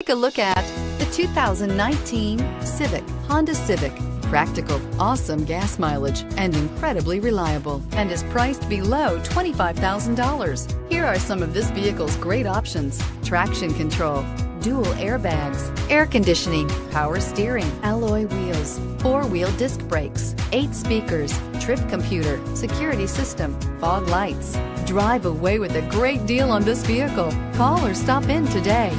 Take a look at the 2019 Honda Civic. Practical, awesome gas mileage, and incredibly reliable, and is priced below $25,000. Here are some of this vehicle's great options: traction control, dual airbags, air conditioning, power steering, alloy wheels, four-wheel disc brakes, 8 speakers, trip computer, security system, fog lights. Drive away with a great deal on this vehicle. Call or stop in today.